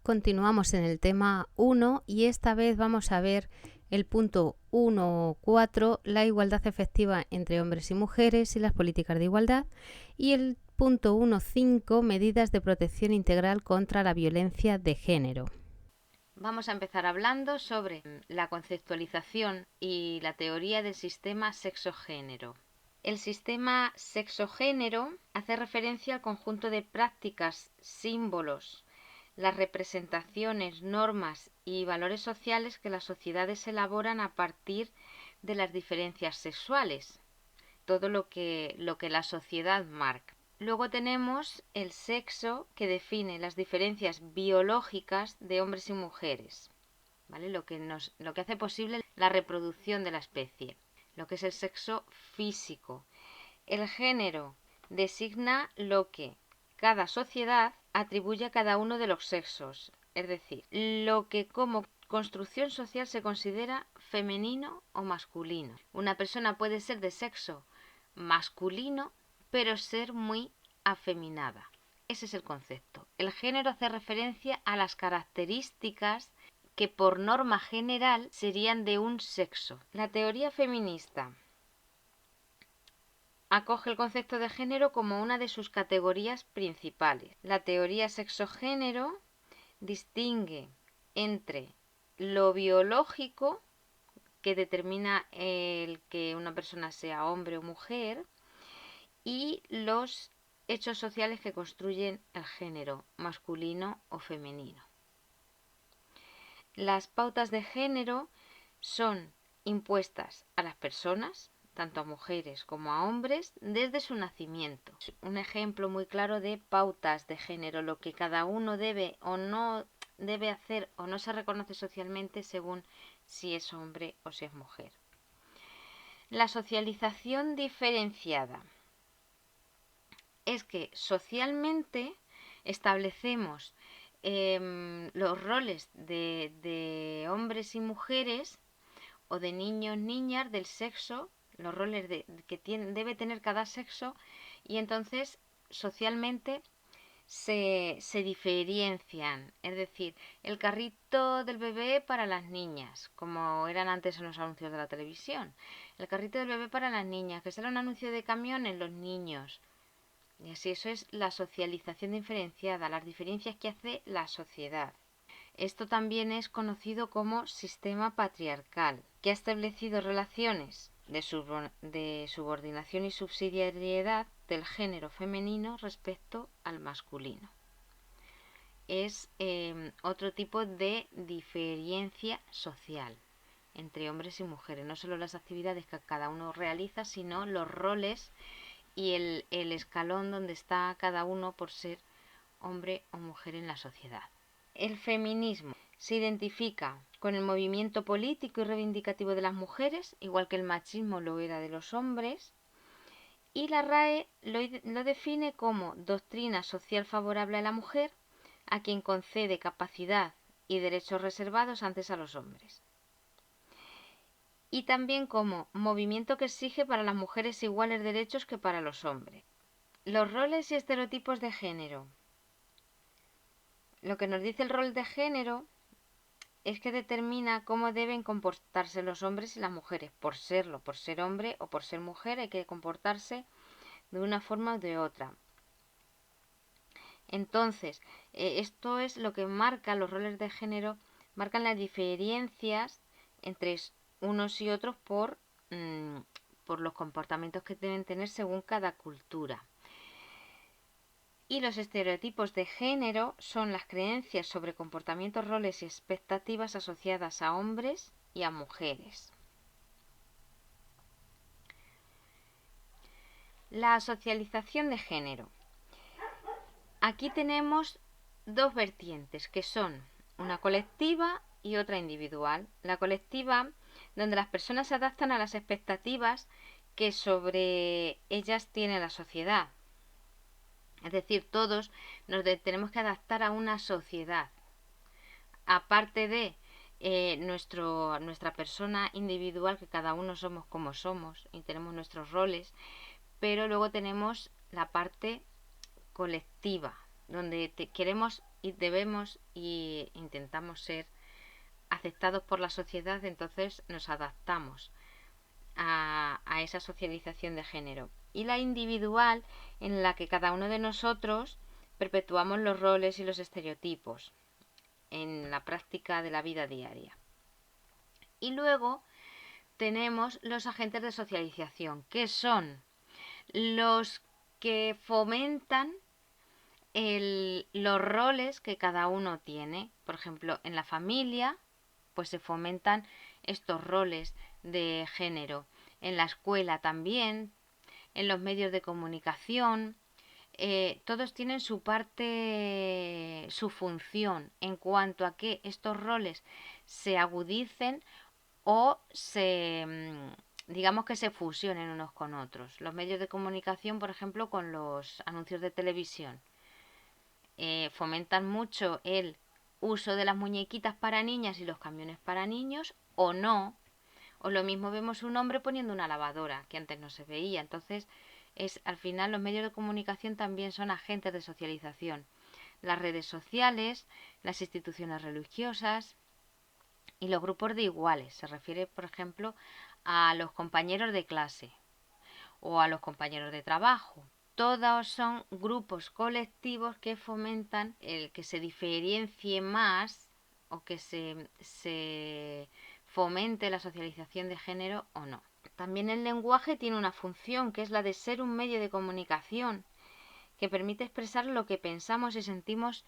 Continuamos en el tema 1 y esta vez vamos a ver el punto 1.4, la igualdad efectiva entre hombres y mujeres y las políticas de igualdad, y el punto 1.5, medidas de protección integral contra la violencia de género. Vamos a empezar hablando sobre la conceptualización y la teoría del sistema sexo-género. El sistema sexo-género hace referencia al conjunto de prácticas, símbolos, las representaciones, normas y valores sociales que las sociedades elaboran a partir de las diferencias sexuales, todo lo que la sociedad marca. Luego tenemos el sexo, que define las diferencias biológicas de hombres y mujeres, ¿vale? Lo que hace posible la reproducción de la especie, lo que es el sexo físico. El género designa lo que cada sociedad atribuye a cada uno de los sexos, es decir, lo que como construcción social se considera femenino o masculino. Una persona puede ser de sexo masculino, pero ser muy afeminada. Ese es el concepto. El género hace referencia a las características que por norma general serían de un sexo. La teoría feminista acoge el concepto de género como una de sus categorías principales. La teoría sexogénero distingue entre lo biológico, que determina el que una persona sea hombre o mujer, y los hechos sociales que construyen el género, masculino o femenino. Las pautas de género son impuestas a las personas, tanto a mujeres como a hombres, desde su nacimiento. Un ejemplo muy claro de pautas de género, lo que cada uno debe o no debe hacer o no se reconoce socialmente según si es hombre o si es mujer. La socialización diferenciada es que socialmente establecemos los roles de hombres y mujeres o de niños, niñas, del sexo, los roles que debe tener cada sexo, y entonces socialmente se diferencian. Es decir, el carrito del bebé para las niñas, como eran antes en los anuncios de la televisión. El carrito del bebé para las niñas, que será un anuncio de camión en los niños. Y así, eso es la socialización diferenciada, las diferencias que hace la sociedad. Esto también es conocido como sistema patriarcal, que ha establecido relaciones de subordinación y subsidiariedad del género femenino respecto al masculino. Es otro tipo de diferencia social entre hombres y mujeres, no solo las actividades que cada uno realiza, sino los roles y el escalón donde está cada uno por ser hombre o mujer en la sociedad. El feminismo se identifica con el movimiento político y reivindicativo de las mujeres, igual que el machismo lo era de los hombres, y la RAE lo define como doctrina social favorable a la mujer, a quien concede capacidad y derechos reservados antes a los hombres. Y también como movimiento que exige para las mujeres iguales derechos que para los hombres. Los roles y estereotipos de género. Lo que nos dice el rol de género es que determina cómo deben comportarse los hombres y las mujeres. Por serlo, por ser hombre o por ser mujer, hay que comportarse de una forma o de otra. Entonces, esto es lo que marca los roles de género, marcan las diferencias entre unos y otros por los comportamientos que deben tener según cada cultura. Y los estereotipos de género son las creencias sobre comportamientos, roles y expectativas asociadas a hombres y a mujeres. La socialización de género. Aquí tenemos dos vertientes, que son una colectiva y otra individual. La colectiva, donde las personas se adaptan a las expectativas que sobre ellas tiene la sociedad. Es decir, todos nos tenemos que adaptar a una sociedad. Aparte de nuestra persona individual, que cada uno somos como somos y tenemos nuestros roles, pero luego tenemos la parte colectiva, donde queremos y intentamos ser aceptados por la sociedad, entonces nos adaptamos a esa socialización de género. Y la individual, en la que cada uno de nosotros perpetuamos los roles y los estereotipos en la práctica de la vida diaria. Y luego tenemos los agentes de socialización, que son los que fomentan los roles que cada uno tiene. Por ejemplo, en la familia, pues se fomentan estos roles de género. En la escuela también, en los medios de comunicación, todos tienen su parte, su función en cuanto a que estos roles se agudicen o digamos que se fusionen unos con otros. Los medios de comunicación, por ejemplo, con los anuncios de televisión, fomentan mucho el uso de las muñequitas para niñas y los camiones para niños, o no. O lo mismo vemos un hombre poniendo una lavadora, que antes no se veía. Entonces, al final los medios de comunicación también son agentes de socialización. Las redes sociales, las instituciones religiosas y los grupos de iguales. Se refiere, por ejemplo, a los compañeros de clase o a los compañeros de trabajo. Todos son grupos colectivos que fomentan el que se diferencie más o que se fomente la socialización de género o no. También el lenguaje tiene una función, que es la de ser un medio de comunicación que permite expresar lo que pensamos y sentimos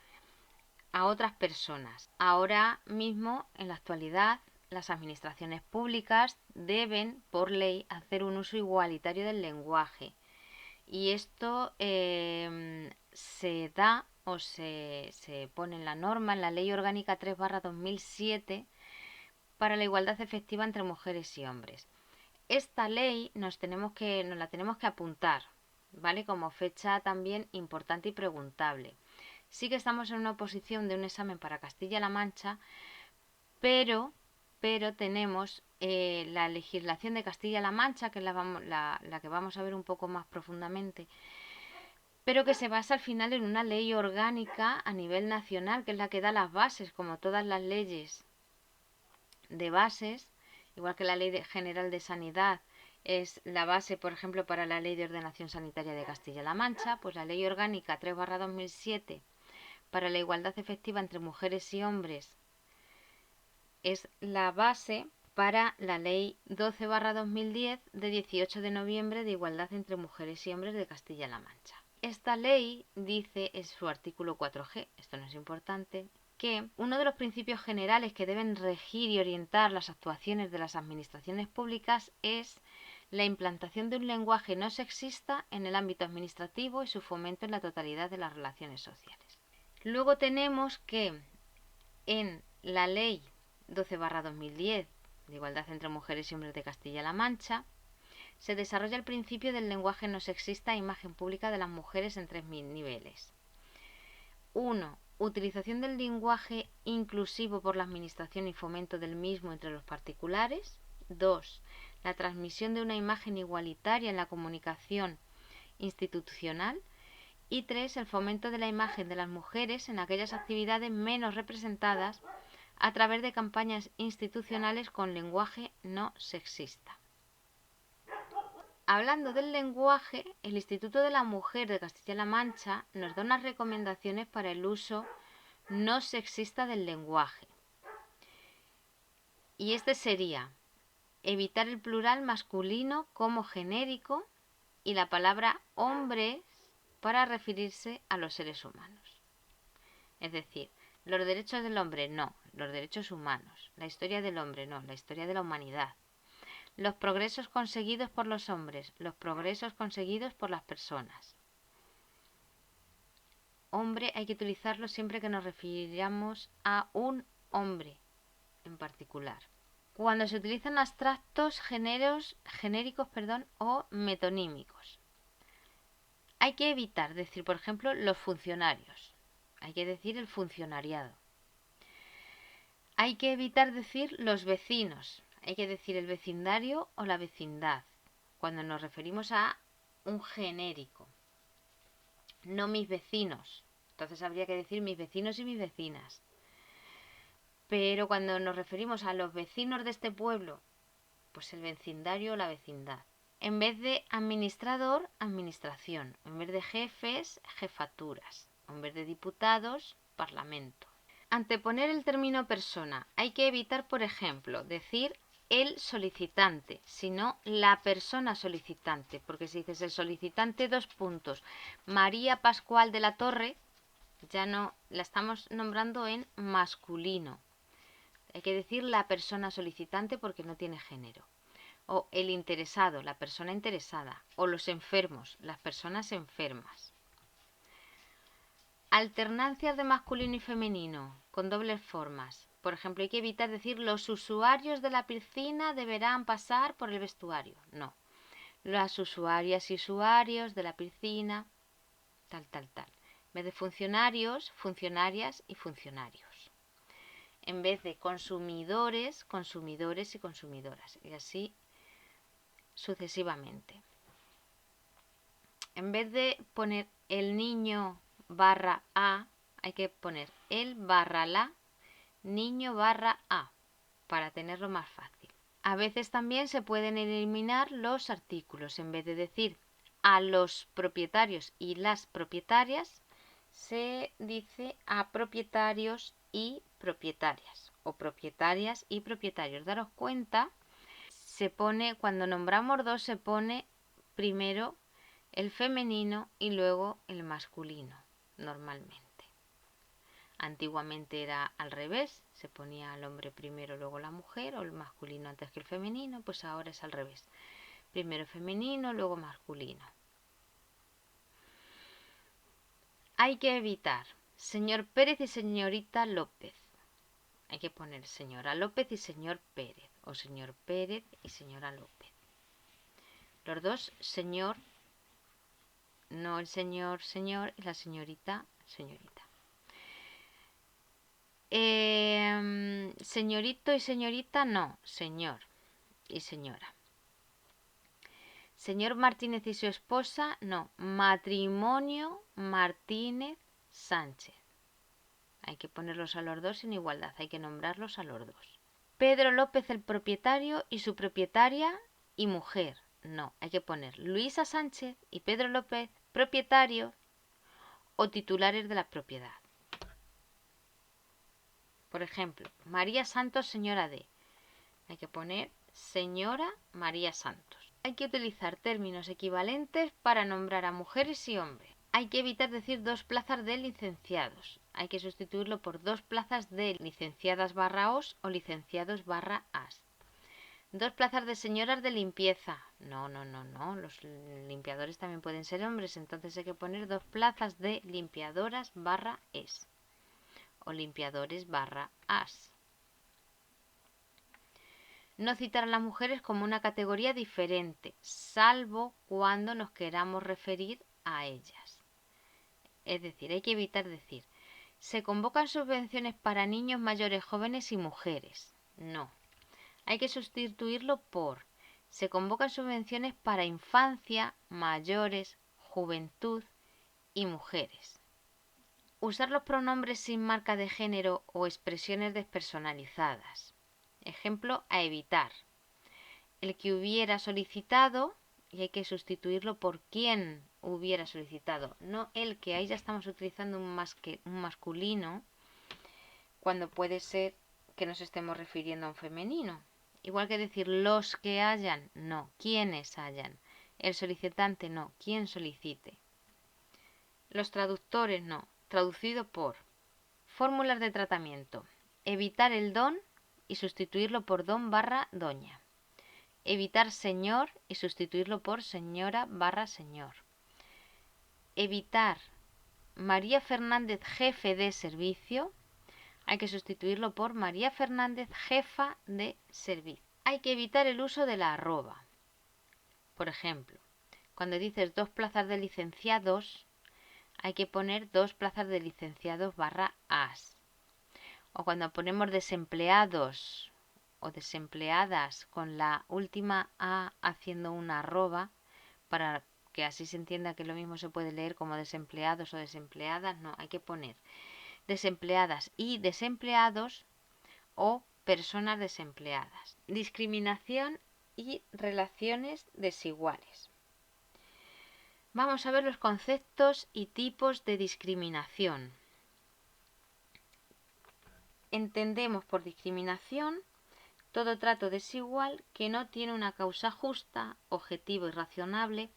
a otras personas. Ahora mismo, en la actualidad, las administraciones públicas deben, por ley, hacer un uso igualitario del lenguaje. Y esto se da o se pone en la norma, en la Ley Orgánica 3/2007, para la igualdad efectiva entre mujeres y hombres. Esta ley nos la tenemos que apuntar, ¿vale? Como fecha también importante y preguntable. Sí que estamos en una oposición de un examen para Castilla-La Mancha, pero tenemos la legislación de Castilla-La Mancha, que es la que vamos a ver un poco más profundamente, pero que se basa al final en una ley orgánica a nivel nacional, que es la que da las bases, como todas las leyes de bases, igual que la Ley General de Sanidad es la base, por ejemplo, para la Ley de Ordenación Sanitaria de Castilla-La Mancha, pues la Ley Orgánica 3/2007 para la igualdad efectiva entre mujeres y hombres es la base para la Ley 12/2010 de 18 de noviembre de igualdad entre mujeres y hombres de Castilla-La Mancha. Esta ley dice en su artículo 4G, esto no es importante, que uno de los principios generales que deben regir y orientar las actuaciones de las administraciones públicas es la implantación de un lenguaje no sexista en el ámbito administrativo y su fomento en la totalidad de las relaciones sociales. Luego tenemos que en la Ley 12/2010 de igualdad entre mujeres y hombres de Castilla-La Mancha se desarrolla el principio del lenguaje no sexista e imagen pública de las mujeres en 3 niveles. 1. Utilización del lenguaje inclusivo por la administración y fomento del mismo entre los particulares. 2. La transmisión de una imagen igualitaria en la comunicación institucional. Y 3. El fomento de la imagen de las mujeres en aquellas actividades menos representadas a través de campañas institucionales con lenguaje no sexista. Hablando del lenguaje, el Instituto de la Mujer de Castilla-La Mancha nos da unas recomendaciones para el uso no sexista del lenguaje. Y este sería evitar el plural masculino como genérico y la palabra hombres para referirse a los seres humanos. Es decir, los derechos del hombre no, los derechos humanos. La historia del hombre no, la historia de la humanidad. Los progresos conseguidos por los hombres, los progresos conseguidos por las personas. Hombre hay que utilizarlo siempre que nos refiramos a un hombre en particular. Cuando se utilizan abstractos genéricos o metonímicos. Hay que evitar decir, por ejemplo, los funcionarios. Hay que decir el funcionariado. Hay que evitar decir los vecinos. Hay que decir el vecindario o la vecindad, cuando nos referimos a un genérico. No mis vecinos. Entonces habría que decir mis vecinos y mis vecinas. Pero cuando nos referimos a los vecinos de este pueblo, pues el vecindario o la vecindad. En vez de administrador, administración. En vez de jefes, jefaturas. En vez de diputados, parlamento. Anteponer el término persona. Hay que evitar, por ejemplo, decir el solicitante, sino la persona solicitante. Porque si dices el solicitante, María Pascual de la Torre, ya no la estamos nombrando en masculino. Hay que decir la persona solicitante porque no tiene género. O el interesado, la persona interesada. O los enfermos, las personas enfermas. Alternancias de masculino y femenino con dobles formas. Por ejemplo, hay que evitar decir los usuarios de la piscina deberán pasar por el vestuario. No. Las usuarias y usuarios de la piscina, tal. En vez de funcionarios, funcionarias y funcionarios. En vez de consumidores, consumidores y consumidoras. Y así sucesivamente. En vez de poner el niño /a, hay que poner el /la, niño /a, para tenerlo más fácil. A veces también se pueden eliminar los artículos. En vez de decir a los propietarios y las propietarias, se dice a propietarios y propietarias, o propietarias y propietarios. Daros cuenta, se pone, cuando nombramos dos, se pone primero el femenino y luego el masculino, normalmente. Antiguamente era al revés, se ponía al hombre primero, luego la mujer, o el masculino antes que el femenino, pues ahora es al revés. Primero femenino, luego masculino. Hay que evitar señor Pérez y señorita López. Hay que poner señora López y señor Pérez, o señor Pérez y señora López. Los dos señor, no el señor y la señorita señorita. Señorito y señorita, no, señor y señora. Señor Martínez y su esposa, no, matrimonio Martínez Sánchez. Hay que ponerlos a los dos en igualdad, hay que nombrarlos a los dos. Pedro López el propietario y su propietaria y mujer, no, hay que poner Luisa Sánchez y Pedro López propietario o titulares de la propiedad. Por ejemplo, María Santos, señora de. Hay que poner señora María Santos. Hay que utilizar términos equivalentes para nombrar a mujeres y hombres. Hay que evitar decir dos plazas de licenciados. Hay que sustituirlo por dos plazas de licenciadas /os o licenciados /as. Dos plazas de señoras de limpieza. No. Los limpiadores también pueden ser hombres, entonces hay que poner dos plazas de limpiadoras /es. O limpiadores /as. No citar a las mujeres como una categoría diferente, salvo cuando nos queramos referir a ellas. Es decir, hay que evitar decir, se convocan subvenciones para niños, mayores, jóvenes y mujeres. No. Hay que sustituirlo por, se convocan subvenciones para infancia, mayores, juventud y mujeres. Usar los pronombres sin marca de género o expresiones despersonalizadas. Ejemplo, a evitar. El que hubiera solicitado, y hay que sustituirlo por quien hubiera solicitado. No el que, ahí ya estamos utilizando un masculino, cuando puede ser que nos estemos refiriendo a un femenino. Igual que decir los que hayan, no, quienes hayan. El solicitante, no, quien solicite. Los traductores, no, traducido por. Fórmulas de tratamiento. Evitar el don y sustituirlo por don /doña. Evitar señor y sustituirlo por señora /señor. Evitar María Fernández jefe de servicio. Hay que sustituirlo por María Fernández jefa de servicio. Hay que evitar el uso de la arroba. Por ejemplo, cuando dices dos plazas de licenciados, hay que poner dos plazas de licenciados /as. O cuando ponemos desempleados o desempleadas con la última A haciendo una arroba para que así se entienda que lo mismo se puede leer como desempleados o desempleadas, no, hay que poner desempleadas y desempleados o personas desempleadas. Discriminación y relaciones desiguales. Vamos a ver los conceptos y tipos de discriminación. Entendemos por discriminación todo trato desigual que no tiene una causa justa, objetiva y razonable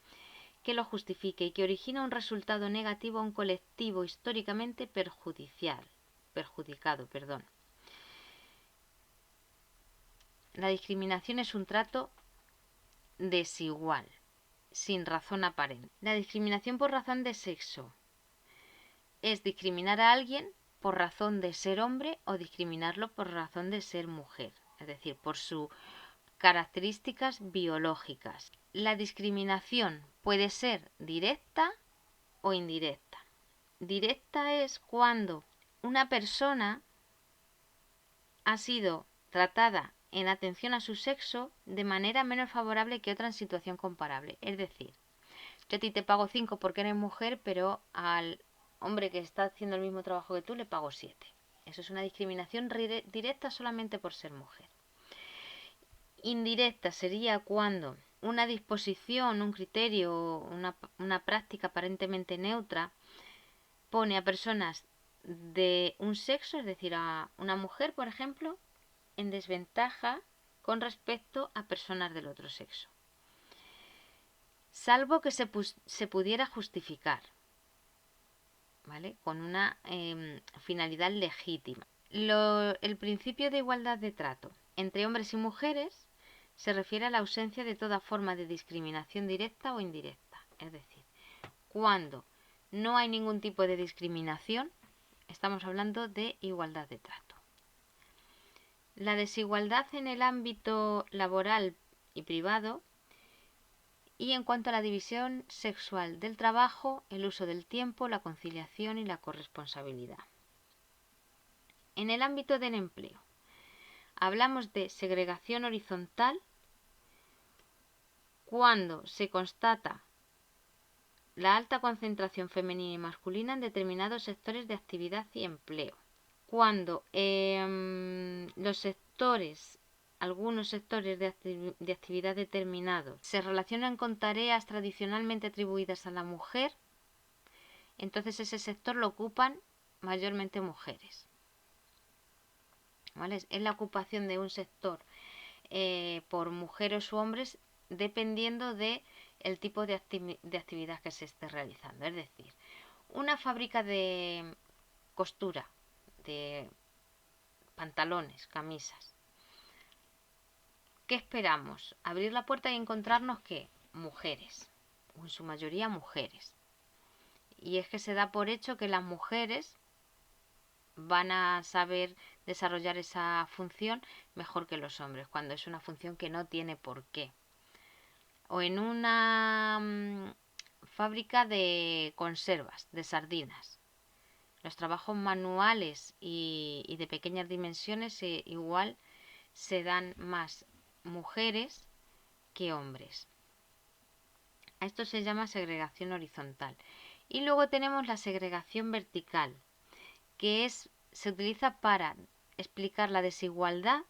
que lo justifique y que origina un resultado negativo a un colectivo históricamente perjudicado. La discriminación es un trato desigual, sin razón aparente. La discriminación por razón de sexo es discriminar a alguien por razón de ser hombre o discriminarlo por razón de ser mujer, es decir, por sus características biológicas. La discriminación puede ser directa o indirecta. Directa es cuando una persona ha sido tratada en atención a su sexo de manera menos favorable que otra en situación comparable. Es decir, yo a ti te pago 5 porque eres mujer, pero al hombre que está haciendo el mismo trabajo que tú le pago 7. Eso es una discriminación directa solamente por ser mujer. Indirecta sería cuando una disposición, un criterio, una práctica aparentemente neutra pone a personas de un sexo, es decir, a una mujer, por ejemplo, en desventaja con respecto a personas del otro sexo, salvo que se pudiera justificar, ¿vale? Con una finalidad legítima. El principio de igualdad de trato entre hombres y mujeres se refiere a la ausencia de toda forma de discriminación directa o indirecta. Es decir, cuando no hay ningún tipo de discriminación, estamos hablando de igualdad de trato. La desigualdad en el ámbito laboral y privado y en cuanto a la división sexual del trabajo, el uso del tiempo, la conciliación y la corresponsabilidad. En el ámbito del empleo, hablamos de segregación horizontal cuando se constata la alta concentración femenina y masculina en determinados sectores de actividad y empleo. Cuando algunos sectores de actividad determinados se relacionan con tareas tradicionalmente atribuidas a la mujer, entonces ese sector lo ocupan mayormente mujeres. ¿Vale? Es la ocupación de un sector por mujeres u hombres dependiendo de el tipo de actividad que se esté realizando. Es decir, una fábrica de costura de pantalones, camisas. ¿Qué esperamos? Abrir la puerta y encontrarnos ¿qué? Mujeres, o en su mayoría mujeres. Y es que se da por hecho que las mujeres van a saber desarrollar esa función mejor que los hombres, cuando es una función que no tiene por qué. O en una fábrica de conservas, de sardinas. Los trabajos manuales y de pequeñas dimensiones igual se dan más mujeres que hombres. A esto se llama segregación horizontal. Y luego tenemos la segregación vertical, que se utiliza para explicar la desigualdad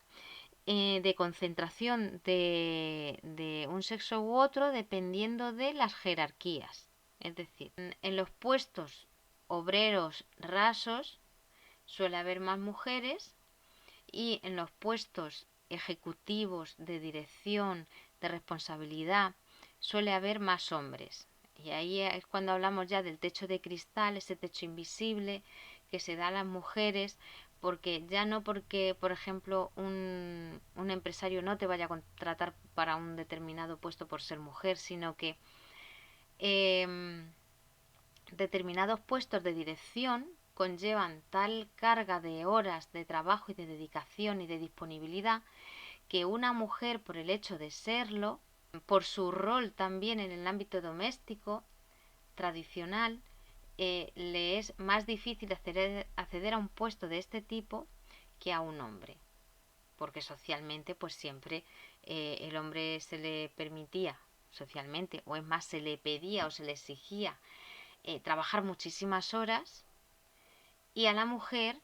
de concentración de un sexo u otro dependiendo de las jerarquías. Es decir, en los puestos obreros rasos suele haber más mujeres y en los puestos ejecutivos de dirección, de responsabilidad, suele haber más hombres. Y ahí es cuando hablamos ya del techo de cristal, ese techo invisible que se da a las mujeres, porque ya no porque, por ejemplo, un empresario no te vaya a contratar para un determinado puesto por ser mujer, sino que determinados puestos de dirección conllevan tal carga de horas de trabajo y de dedicación y de disponibilidad que una mujer, por el hecho de serlo, por su rol también en el ámbito doméstico tradicional, le es más difícil acceder a un puesto de este tipo que a un hombre, porque socialmente pues siempre el hombre se le permitía socialmente, o es más, se le pedía o se le exigía trabajar muchísimas horas, y a la mujer,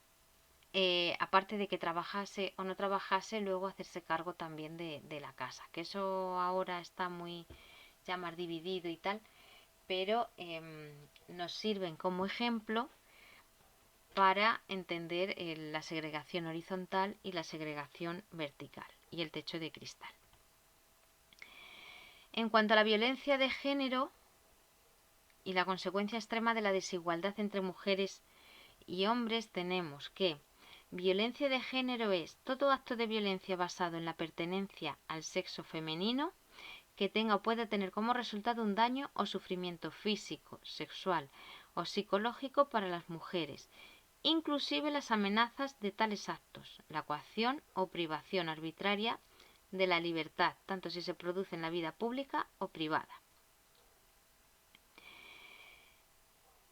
aparte de que trabajase o no trabajase, luego hacerse cargo también de la casa, que eso ahora está muy ya más dividido y tal, pero nos sirven como ejemplo para entender la segregación horizontal y la segregación vertical y el techo de cristal. En cuanto a la violencia de género y la consecuencia extrema de la desigualdad entre mujeres y hombres, tenemos que violencia de género es todo acto de violencia basado en la pertenencia al sexo femenino que tenga o pueda tener como resultado un daño o sufrimiento físico, sexual o psicológico para las mujeres, inclusive las amenazas de tales actos, la coacción o privación arbitraria de la libertad, tanto si se produce en la vida pública o privada.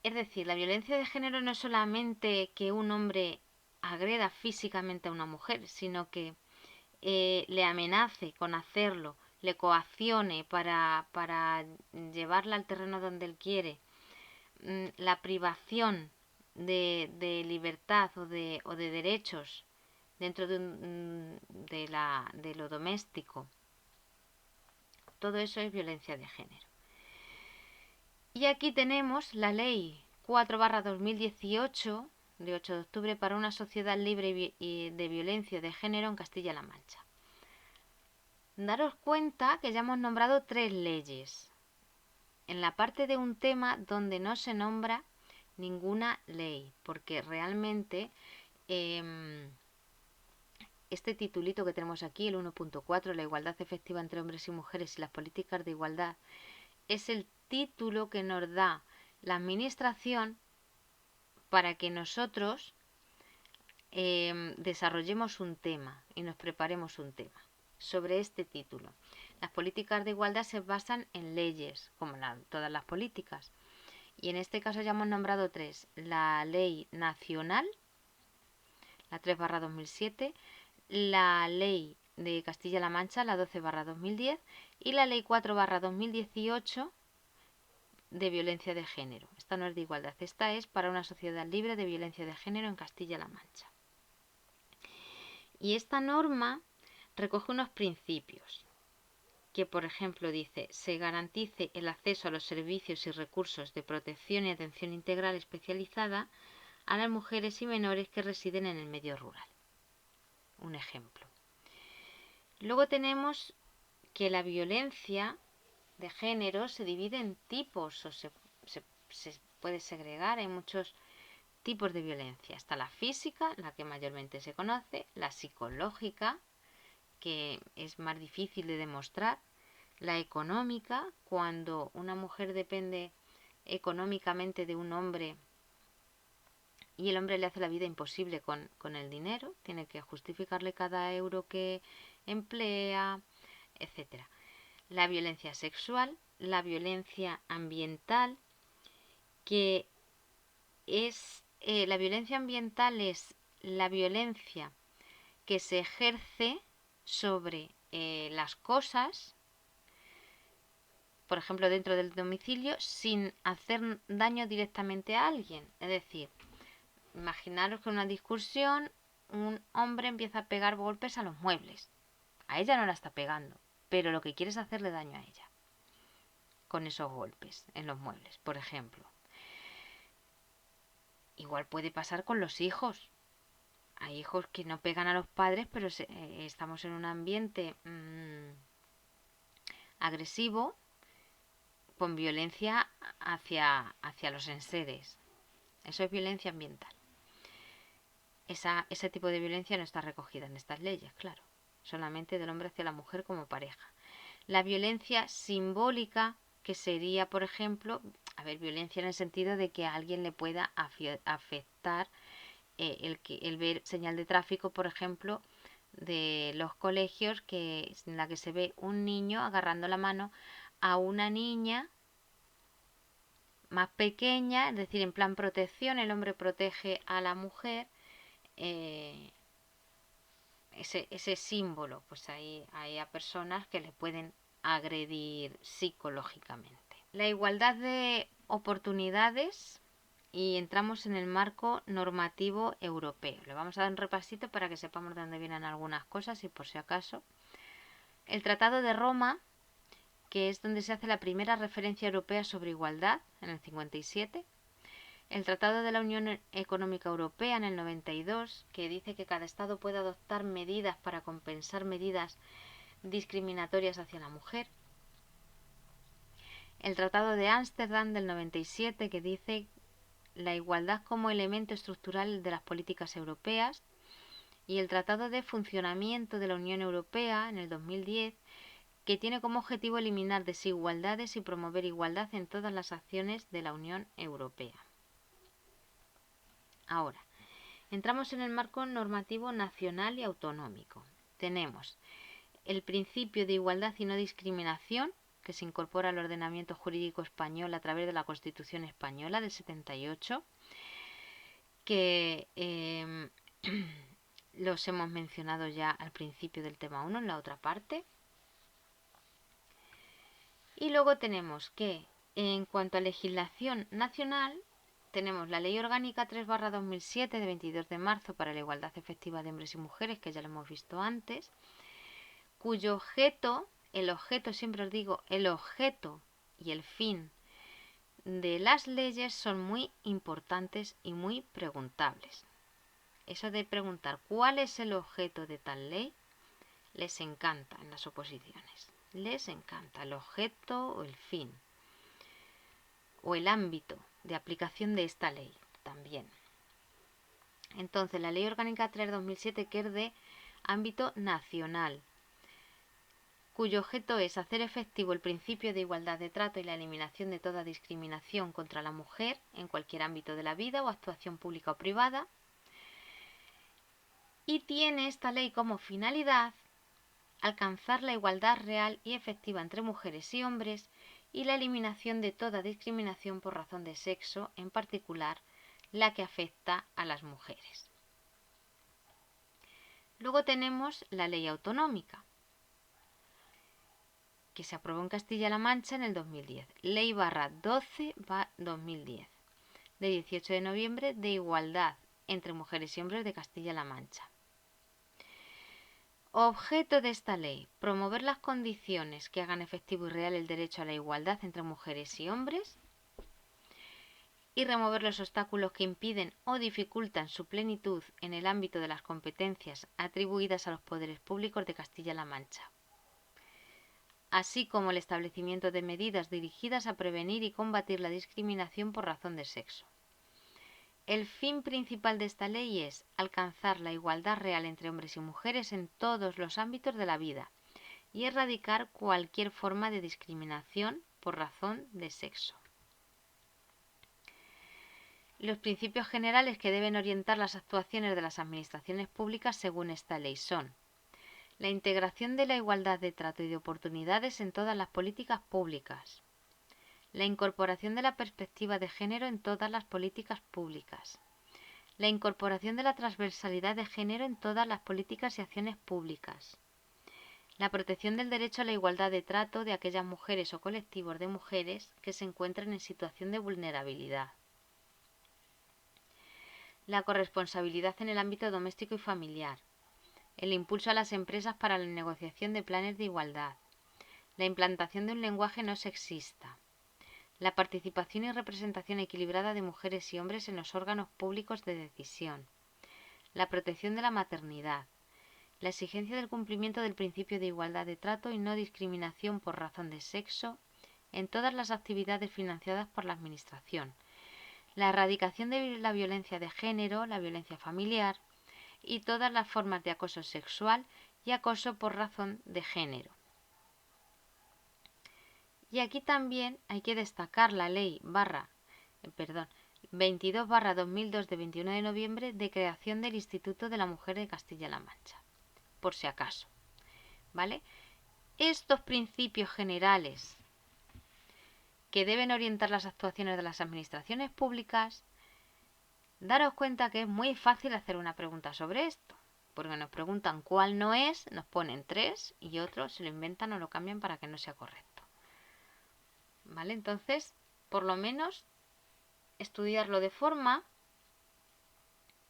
Es decir, la violencia de género no es solamente que un hombre agreda físicamente a una mujer, sino que le amenace con hacerlo, le coaccione para llevarla al terreno donde él quiere, la privación de libertad o de derechos dentro de lo doméstico, todo eso es violencia de género. Y aquí tenemos la ley 4/2018 de 8 de octubre para una sociedad libre de violencia de género en Castilla-La Mancha. Daros cuenta que ya hemos nombrado 3 leyes en la parte de un tema donde no se nombra ninguna ley, porque realmente este titulito que tenemos aquí, el 1.4, la igualdad efectiva entre hombres y mujeres y las políticas de igualdad, es el título que nos da la administración para que nosotros desarrollemos un tema y nos preparemos un tema sobre este título. Las políticas de igualdad se basan en leyes, como todas las políticas. Y en este caso ya hemos nombrado 3. La ley nacional, la 3/2007, la ley de Castilla-La Mancha, la 12/2010, y la ley 4/2018 de violencia de género. Esta no es de igualdad, esta es para una sociedad libre de violencia de género en Castilla-La Mancha. Y esta norma recoge unos principios que, por ejemplo, dice: se garantice el acceso a los servicios y recursos de protección y atención integral especializada a las mujeres y menores que residen en el medio rural. Un ejemplo. Luego tenemos que la violencia de género se divide en tipos o se puede segregar. Hay muchos tipos de violencia. Está la física, la que mayormente se conoce, la psicológica, que es más difícil de demostrar, la económica, cuando una mujer depende económicamente de un hombre y el hombre le hace la vida imposible con el dinero, tiene que justificarle cada euro que emplea, etc. La violencia sexual, la violencia ambiental, que es la violencia ambiental es la violencia que se ejerce sobre las cosas, por ejemplo dentro del domicilio, sin hacer daño directamente a alguien. Es decir, imaginaros que en una discusión un hombre empieza a pegar golpes a los muebles. A ella no la está pegando, pero lo que quiere es hacerle daño a ella con esos golpes en los muebles, por ejemplo. Igual puede pasar con los hijos. Hay hijos que no pegan a los padres, pero estamos en un ambiente agresivo, con violencia hacia los enseres. Eso es violencia ambiental. Ese tipo de violencia no está recogida en estas leyes, claro. Solamente del hombre hacia la mujer como pareja. La violencia simbólica, que sería, por ejemplo, violencia en el sentido de que a alguien le pueda afectar el ver señal de tráfico, por ejemplo, de los colegios, en la que se ve un niño agarrando la mano a una niña más pequeña, es decir, en plan protección, el hombre protege a la mujer, ese símbolo, pues hay a personas que le pueden agredir psicológicamente. La igualdad de oportunidades, y entramos en el marco normativo europeo. Le vamos a dar un repasito para que sepamos de dónde vienen algunas cosas y por si acaso. El Tratado de Roma, que es donde se hace la primera referencia europea sobre igualdad, en el 57. El Tratado de la Unión Económica Europea, en el 92, que dice que cada Estado puede adoptar medidas para compensar medidas discriminatorias hacia la mujer. El Tratado de Ámsterdam, del 97, que dice la igualdad como elemento estructural de las políticas europeas. Y el Tratado de Funcionamiento de la Unión Europea, en el 2010, que tiene como objetivo eliminar desigualdades y promover igualdad en todas las acciones de la Unión Europea. Ahora, entramos en el marco normativo nacional y autonómico. Tenemos el principio de igualdad y no discriminación, que se incorpora al ordenamiento jurídico español a través de la Constitución Española del 78, que los hemos mencionado ya al principio del tema 1 en la otra parte. Y luego tenemos que, en cuanto a legislación nacional, tenemos la Ley Orgánica 3/2007 de 22 de marzo para la igualdad efectiva de hombres y mujeres, que ya lo hemos visto antes, cuyo objeto, siempre os digo, el objeto y el fin de las leyes son muy importantes y muy preguntables. Eso de preguntar cuál es el objeto de tal ley, les encanta en las oposiciones. Les encanta el objeto o el fin o el ámbito de aplicación de esta ley también. Entonces, la Ley Orgánica 3/2007, que es de ámbito nacional, cuyo objeto es hacer efectivo el principio de igualdad de trato y la eliminación de toda discriminación contra la mujer en cualquier ámbito de la vida o actuación pública o privada. Y tiene esta ley como finalidad alcanzar la igualdad real y efectiva entre mujeres y hombres y la eliminación de toda discriminación por razón de sexo, en particular la que afecta a las mujeres. Luego tenemos la ley autonómica, que se aprobó en Castilla-La Mancha en el 2010, Ley /12/2010, de 18 de noviembre de igualdad entre mujeres y hombres de Castilla-La Mancha. Objeto de esta ley: promover las condiciones que hagan efectivo y real el derecho a la igualdad entre mujeres y hombres y remover los obstáculos que impiden o dificultan su plenitud en el ámbito de las competencias atribuidas a los poderes públicos de Castilla-La Mancha, así como el establecimiento de medidas dirigidas a prevenir y combatir la discriminación por razón de sexo. El fin principal de esta ley es alcanzar la igualdad real entre hombres y mujeres en todos los ámbitos de la vida y erradicar cualquier forma de discriminación por razón de sexo. Los principios generales que deben orientar las actuaciones de las administraciones públicas según esta ley son: la integración de la igualdad de trato y de oportunidades en todas las políticas públicas, la incorporación de la perspectiva de género en todas las políticas públicas, la incorporación de la transversalidad de género en todas las políticas y acciones públicas, la protección del derecho a la igualdad de trato de aquellas mujeres o colectivos de mujeres que se encuentren en situación de vulnerabilidad, la corresponsabilidad en el ámbito doméstico y familiar, el impulso a las empresas para la negociación de planes de igualdad, la implantación de un lenguaje no sexista, la participación y representación equilibrada de mujeres y hombres en los órganos públicos de decisión, la protección de la maternidad, la exigencia del cumplimiento del principio de igualdad de trato y no discriminación por razón de sexo en todas las actividades financiadas por la Administración, la erradicación de la violencia de género, la violencia familiar y todas las formas de acoso sexual y acoso por razón de género. Y aquí también hay que destacar la ley 22/2002 de 21 de noviembre de creación del Instituto de la Mujer de Castilla-La Mancha, por si acaso, ¿vale? Estos principios generales que deben orientar las actuaciones de las administraciones públicas, daros cuenta que es muy fácil hacer una pregunta sobre esto. porque nos preguntan cuál no es, nos ponen 3 y otros se lo inventan o lo cambian para que no sea correcto. ¿Vale? Entonces, por lo menos, estudiarlo de forma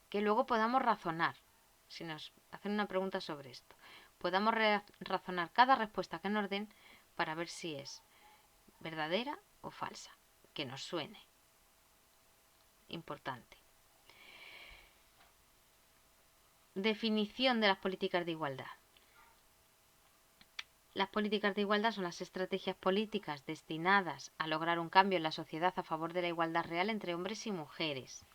que luego podamos razonar. Si nos hacen una pregunta sobre esto, podamos razonar cada respuesta que nos den para ver si es verdadera o falsa, que nos suene. Importante. Definición de las políticas de igualdad. Las políticas de igualdad son las estrategias políticas destinadas a lograr un cambio en la sociedad a favor de la igualdad real entre hombres y mujeres.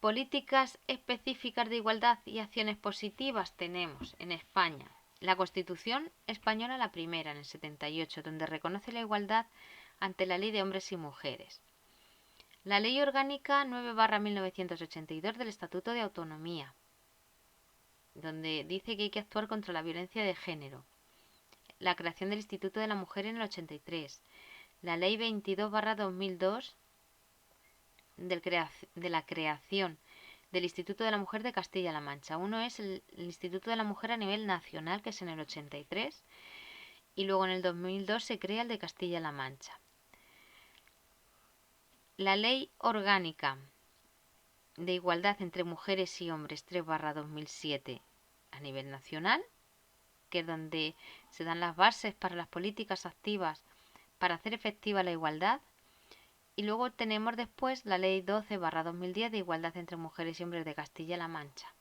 Políticas específicas de igualdad y acciones positivas tenemos en España. La Constitución española, la primera, en el 78, donde reconoce la igualdad ante la ley de hombres y mujeres. La Ley Orgánica 9/1982 del Estatuto de Autonomía, donde dice que hay que actuar contra la violencia de género. La creación del Instituto de la Mujer en el 83. La Ley 22/2002 de la creación del Instituto de la Mujer de Castilla-La Mancha. Uno es el Instituto de la Mujer a nivel nacional, que es en el 83, y luego en el 2002 se crea el de Castilla-La Mancha. La Ley Orgánica de Igualdad entre Mujeres y Hombres 3/2007 a nivel nacional, que es donde se dan las bases para las políticas activas para hacer efectiva la igualdad. Y luego tenemos después la Ley 12/2010 de Igualdad entre Mujeres y Hombres de Castilla-La Mancha.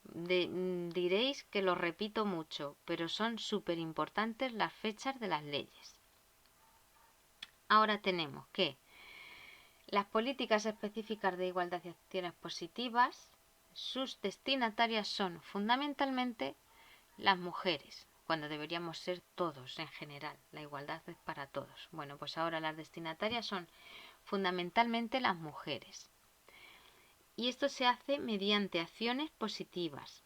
Diréis que lo repito mucho, pero son súper importantes las fechas de las leyes. Ahora tenemos que las políticas específicas de igualdad y acciones positivas, sus destinatarias son fundamentalmente las mujeres, cuando deberíamos ser todos en general. La igualdad es para todos. Bueno, pues ahora las destinatarias son fundamentalmente las mujeres. Y esto se hace mediante acciones positivas.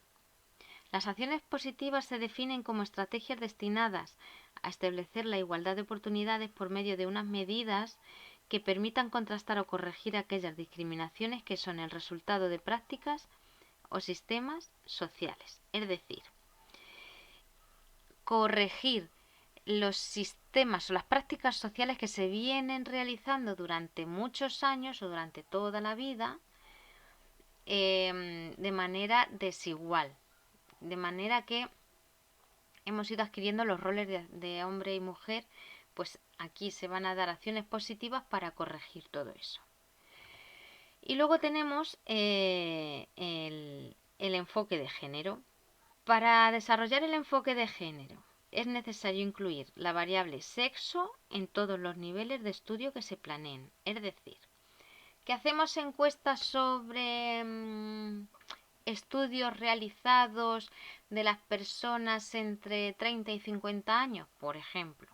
Las acciones positivas se definen como estrategias destinadas a establecer la igualdad de oportunidades por medio de unas medidas que permitan contrastar o corregir aquellas discriminaciones que son el resultado de prácticas o sistemas sociales. Es decir, corregir los sistemas o las prácticas sociales que se vienen realizando durante muchos años o durante toda la vida de manera desigual, de manera que hemos ido adquiriendo los roles de hombre y mujer, pues aquí se van a dar acciones positivas para corregir todo eso. Y luego tenemos el enfoque de género. Para desarrollar el enfoque de género es necesario incluir la variable sexo en todos los niveles de estudio que se planeen. Es decir, que hacemos encuestas sobre estudios realizados de las personas entre 30 y 50 años, por ejemplo.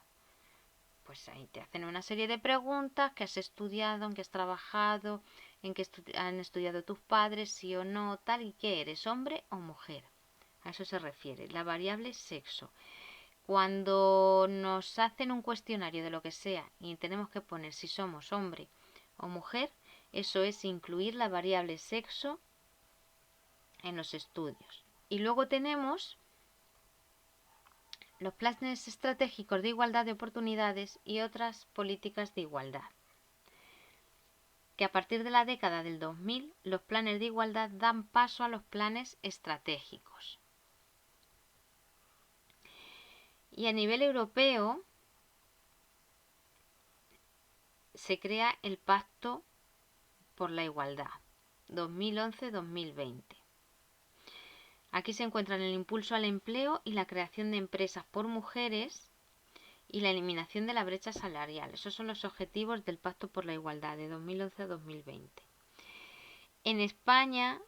Pues ahí te hacen una serie de preguntas, que has estudiado, en qué has trabajado, en qué han estudiado tus padres, sí o no, tal, y qué eres, hombre o mujer. A eso se refiere, la variable sexo. Cuando nos hacen un cuestionario de lo que sea y tenemos que poner si somos hombre o mujer, eso es incluir la variable sexo en los estudios. Y luego tenemos los planes estratégicos de igualdad de oportunidades y otras políticas de igualdad. Que a partir de la década del 2000, los planes de igualdad dan paso a los planes estratégicos. Y a nivel europeo se crea el Pacto por la Igualdad 2011-2020. Aquí se encuentran el impulso al empleo y la creación de empresas por mujeres y la eliminación de la brecha salarial. Esos son los objetivos del Pacto por la Igualdad de 2011 a 2020. En España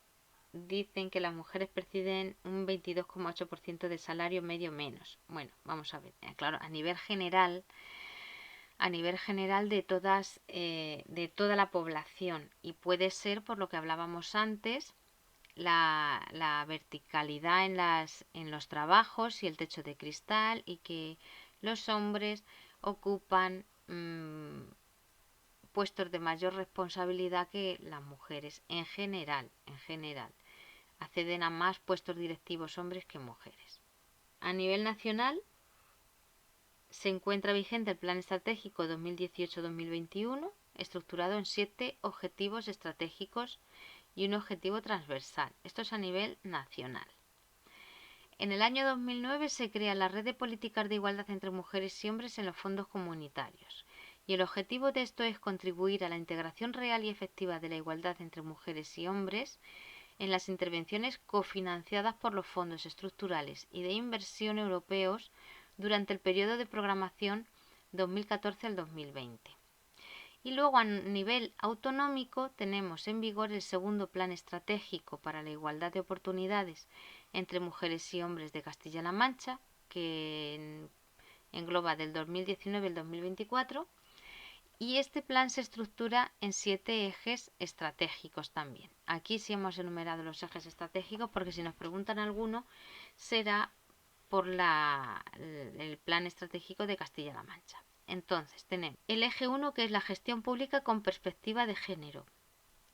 dicen que las mujeres perciben un 22,8% de salario medio menos. Bueno, vamos a ver, claro, a nivel general de toda la población, y puede ser por lo que hablábamos antes, la verticalidad en los trabajos y el techo de cristal, y que los hombres ocupan puestos de mayor responsabilidad que las mujeres en general. acceden a más puestos directivos hombres que mujeres. A nivel nacional se encuentra vigente el Plan Estratégico 2018-2021, estructurado en 7 objetivos estratégicos y un objetivo transversal. Esto es a nivel nacional. En el año 2009 se crea la Red de Políticas de Igualdad entre Mujeres y Hombres en los fondos comunitarios. Y el objetivo de esto es contribuir a la integración real y efectiva de la igualdad entre mujeres y hombres en las intervenciones cofinanciadas por los fondos estructurales y de inversión europeos durante el periodo de programación 2014 al 2020. Y luego a nivel autonómico tenemos en vigor el segundo Plan Estratégico para la Igualdad de Oportunidades entre Mujeres y Hombres de Castilla-La Mancha, que engloba del 2019 al 2024, y este plan se estructura en 7 ejes estratégicos también. Aquí sí hemos enumerado los ejes estratégicos porque si nos preguntan alguno será por el plan estratégico de Castilla-La Mancha. Entonces tenemos el eje 1, que es la gestión pública con perspectiva de género.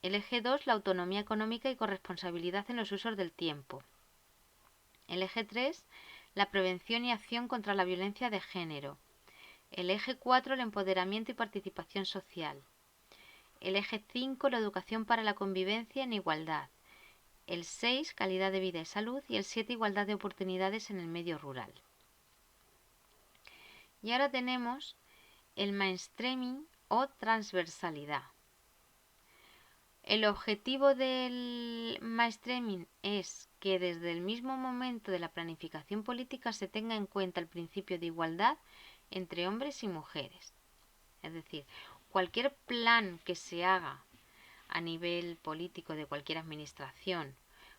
El eje 2, la autonomía económica y corresponsabilidad en los usos del tiempo. El eje 3, la prevención y acción contra la violencia de género. El eje 4, el empoderamiento y participación social. El eje 5, la educación para la convivencia en igualdad. El 6, calidad de vida y salud. Y el 7, igualdad de oportunidades en el medio rural. Y ahora tenemos el mainstreaming o transversalidad. El objetivo del mainstreaming es que desde el mismo momento de la planificación política se tenga en cuenta el principio de igualdad entre hombres y mujeres. Es decir, cualquier plan que se haga a nivel político de cualquier administración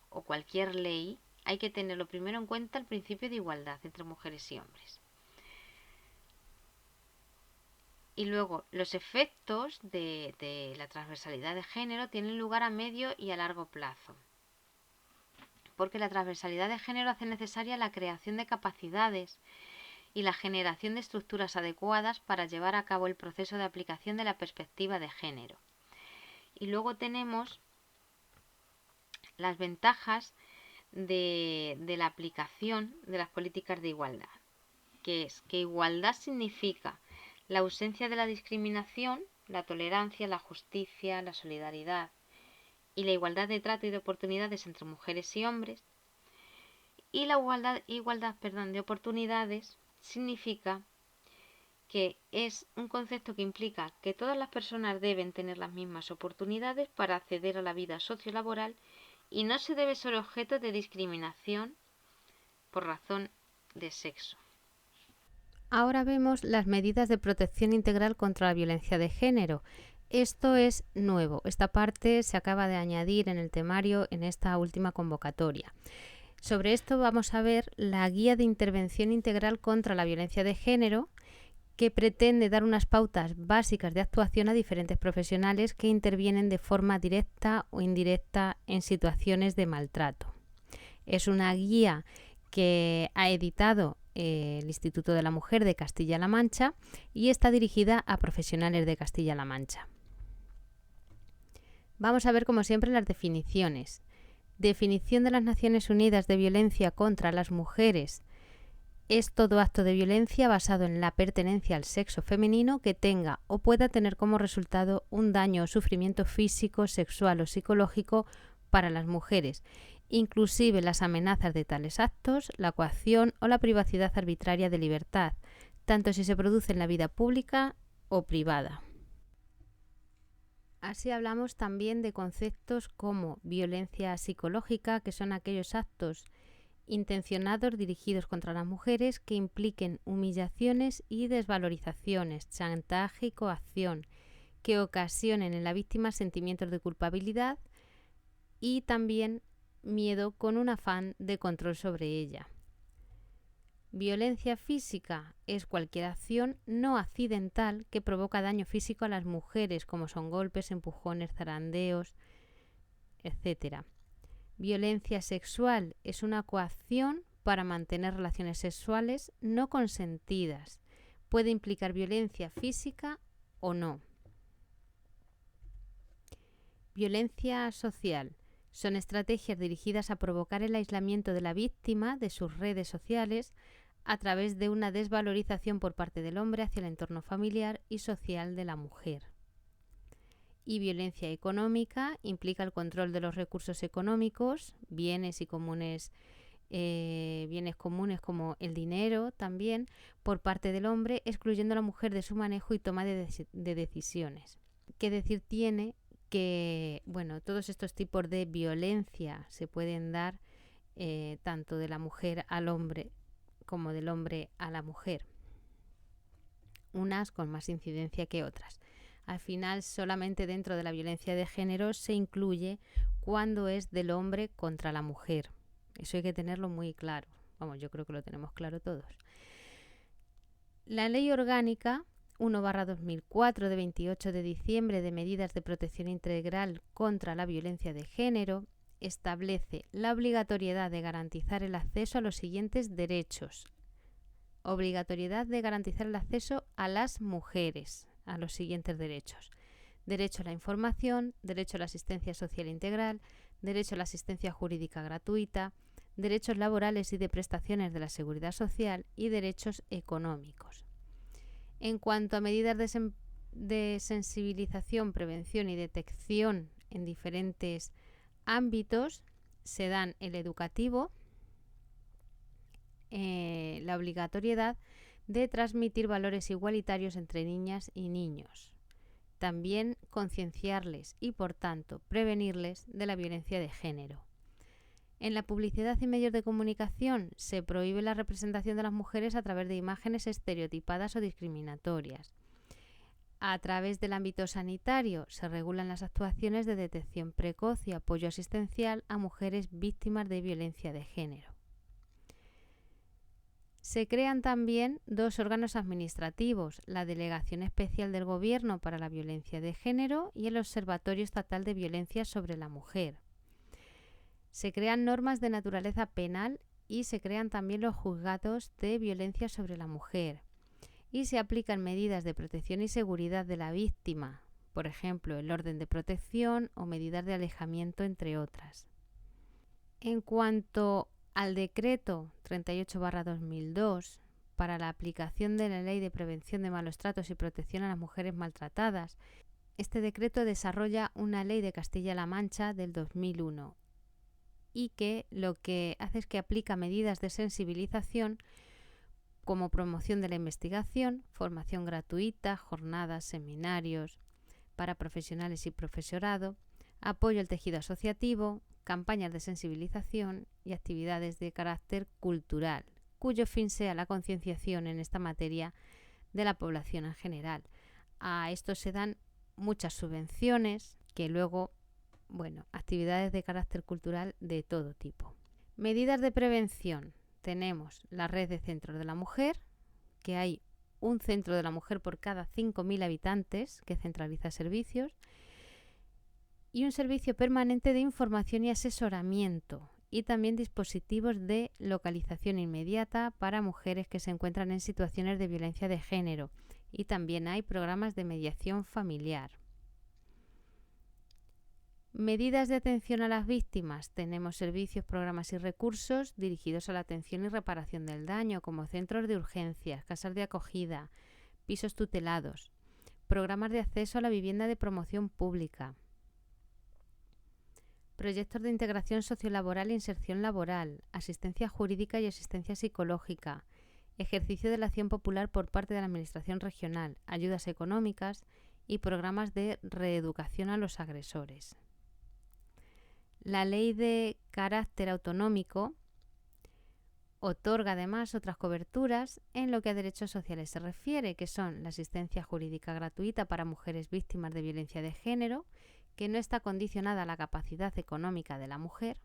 o cualquier ley, hay que tenerlo primero en cuenta el principio de igualdad entre mujeres y hombres. Y luego, los efectos de la transversalidad de género tienen lugar a medio y a largo plazo. Porque la transversalidad de género hace necesaria la creación de capacidades y la generación de estructuras adecuadas para llevar a cabo el proceso de aplicación de la perspectiva de género. Y luego tenemos las ventajas de la aplicación de las políticas de igualdad, que es que igualdad significa la ausencia de la discriminación, la tolerancia, la justicia, la solidaridad y la igualdad de trato y de oportunidades entre mujeres y hombres. Y la igualdad de oportunidades significa que es un concepto que implica que todas las personas deben tener las mismas oportunidades para acceder a la vida sociolaboral y no se debe ser objeto de discriminación por razón de sexo. Ahora vemos las medidas de protección integral contra la violencia de género. Esto es nuevo. Esta parte se acaba de añadir en el temario en esta última convocatoria. Sobre esto vamos a ver la Guía de Intervención Integral contra la Violencia de Género, que pretende dar unas pautas básicas de actuación a diferentes profesionales que intervienen de forma directa o indirecta en situaciones de maltrato. Es una guía que ha editado el Instituto de la Mujer de Castilla-La Mancha y está dirigida a profesionales de Castilla-La Mancha. Vamos a ver, como siempre, las definiciones. Definición de las Naciones Unidas de violencia contra las mujeres. Es todo acto de violencia basado en la pertenencia al sexo femenino que tenga o pueda tener como resultado un daño o sufrimiento físico, sexual o psicológico para las mujeres, inclusive las amenazas de tales actos, la coacción o la privacidad arbitraria de libertad, tanto si se produce en la vida pública o privada. Así hablamos también de conceptos como violencia psicológica, que son aquellos actos intencionados dirigidos contra las mujeres que impliquen humillaciones y desvalorizaciones, chantaje y coacción, que ocasionen en la víctima sentimientos de culpabilidad y también miedo con un afán de control sobre ella. Violencia física es cualquier acción no accidental que provoca daño físico a las mujeres, como son golpes, empujones, zarandeos, etc. Violencia sexual es una coacción para mantener relaciones sexuales no consentidas. Puede implicar violencia física o no. Violencia social Son estrategias dirigidas a provocar el aislamiento de la víctima de sus redes sociales a través de una desvalorización por parte del hombre hacia el entorno familiar y social de la mujer. Y violencia económica implica el control de los recursos económicos, bienes comunes como el dinero también, por parte del hombre, excluyendo a la mujer de su manejo y toma de decisiones. ¿Qué decir tiene? Que todos estos tipos de violencia se pueden dar tanto de la mujer al hombre como del hombre a la mujer, unas con más incidencia que otras. Al final, solamente dentro de la violencia de género se incluye cuando es del hombre contra la mujer. Eso hay que tenerlo muy claro. Yo creo que lo tenemos claro todos. La Ley Orgánica 1/2004 de 28 de diciembre de medidas de protección integral contra la violencia de género establece la obligatoriedad de garantizar el acceso a los siguientes derechos. Obligatoriedad de garantizar el acceso a las mujeres a los siguientes derechos. Derecho a la información, derecho a la asistencia social integral, derecho a la asistencia jurídica gratuita, derechos laborales y de prestaciones de la seguridad social y derechos económicos. En cuanto a medidas de sensibilización, prevención y detección en diferentes ámbitos, se dan el educativo, la obligatoriedad de transmitir valores igualitarios entre niñas y niños. También concienciarles y, por tanto, prevenirles de la violencia de género. En la publicidad y medios de comunicación se prohíbe la representación de las mujeres a través de imágenes estereotipadas o discriminatorias. A través del ámbito sanitario se regulan las actuaciones de detección precoz y apoyo asistencial a mujeres víctimas de violencia de género. Se crean también 2 órganos administrativos, la Delegación Especial del Gobierno para la Violencia de Género y el Observatorio Estatal de Violencia sobre la Mujer. Se crean normas de naturaleza penal y se crean también los juzgados de violencia sobre la mujer. Y se aplican medidas de protección y seguridad de la víctima, por ejemplo, el orden de protección o medidas de alejamiento, entre otras. En cuanto al decreto 38/2002 para la aplicación de la Ley de Prevención de Malos Tratos y Protección a las Mujeres Maltratadas, este decreto desarrolla una ley de Castilla-La Mancha del 2001 y que lo que hace es que aplica medidas de sensibilización como promoción de la investigación, formación gratuita, jornadas, seminarios para profesionales y profesorado, apoyo al tejido asociativo, campañas de sensibilización y actividades de carácter cultural, cuyo fin sea la concienciación en esta materia de la población en general. A esto se dan muchas subvenciones que luego, actividades de carácter cultural de todo tipo. Medidas de prevención. Tenemos la red de centros de la mujer, que hay un centro de la mujer por cada 5.000 habitantes que centraliza servicios, y un servicio permanente de información y asesoramiento, y también dispositivos de localización inmediata para mujeres que se encuentran en situaciones de violencia de género, y también hay programas de mediación familiar. Medidas de atención a las víctimas. Tenemos servicios, programas y recursos dirigidos a la atención y reparación del daño, como centros de urgencias, casas de acogida, pisos tutelados, programas de acceso a la vivienda de promoción pública, proyectos de integración sociolaboral e inserción laboral, asistencia jurídica y asistencia psicológica, ejercicio de la acción popular por parte de la Administración regional, ayudas económicas y programas de reeducación a los agresores. La ley de carácter autonómico otorga además otras coberturas en lo que a derechos sociales se refiere, que son la asistencia jurídica gratuita para mujeres víctimas de violencia de género, que no está condicionada a la capacidad económica de la mujer.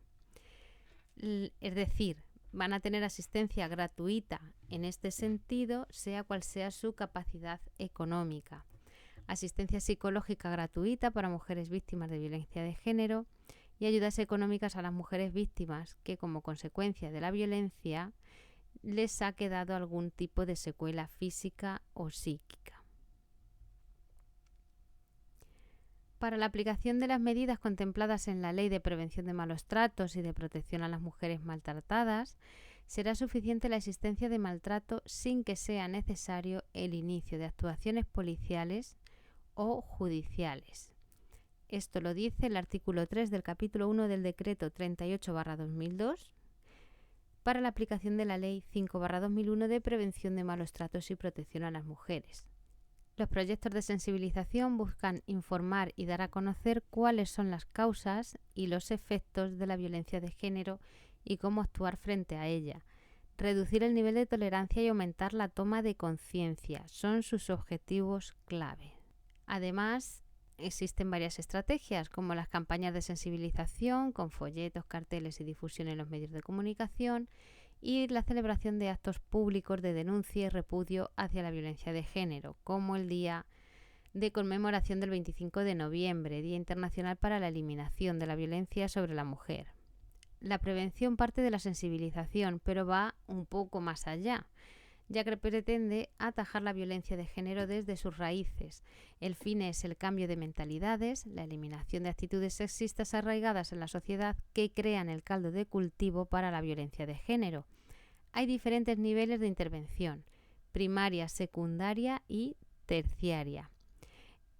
Es decir, van a tener asistencia gratuita en este sentido, sea cual sea su capacidad económica. Asistencia psicológica gratuita para mujeres víctimas de violencia de género y ayudas económicas a las mujeres víctimas que, como consecuencia de la violencia, les ha quedado algún tipo de secuela física o psíquica. Para la aplicación de las medidas contempladas en la Ley de Prevención de Malos Tratos y de Protección a las Mujeres Maltratadas, será suficiente la existencia de maltrato sin que sea necesario el inicio de actuaciones policiales o judiciales. Esto lo dice el artículo 3 del capítulo 1 del Decreto 38/2002 para la aplicación de la Ley 5/2001 de Prevención de Malos Tratos y Protección a las Mujeres. Los proyectos de sensibilización buscan informar y dar a conocer cuáles son las causas y los efectos de la violencia de género y cómo actuar frente a ella. Reducir el nivel de tolerancia y aumentar la toma de conciencia son sus objetivos clave. Además, existen varias estrategias, como las campañas de sensibilización con folletos, carteles y difusión en los medios de comunicación, y la celebración de actos públicos de denuncia y repudio hacia la violencia de género, como el Día de Conmemoración del 25 de noviembre, Día Internacional para la Eliminación de la Violencia sobre la Mujer. La prevención parte de la sensibilización, pero va un poco más allá, ya que pretende atajar la violencia de género desde sus raíces. El fin es el cambio de mentalidades, la eliminación de actitudes sexistas arraigadas en la sociedad que crean el caldo de cultivo para la violencia de género. Hay diferentes niveles de intervención: primaria, secundaria y terciaria.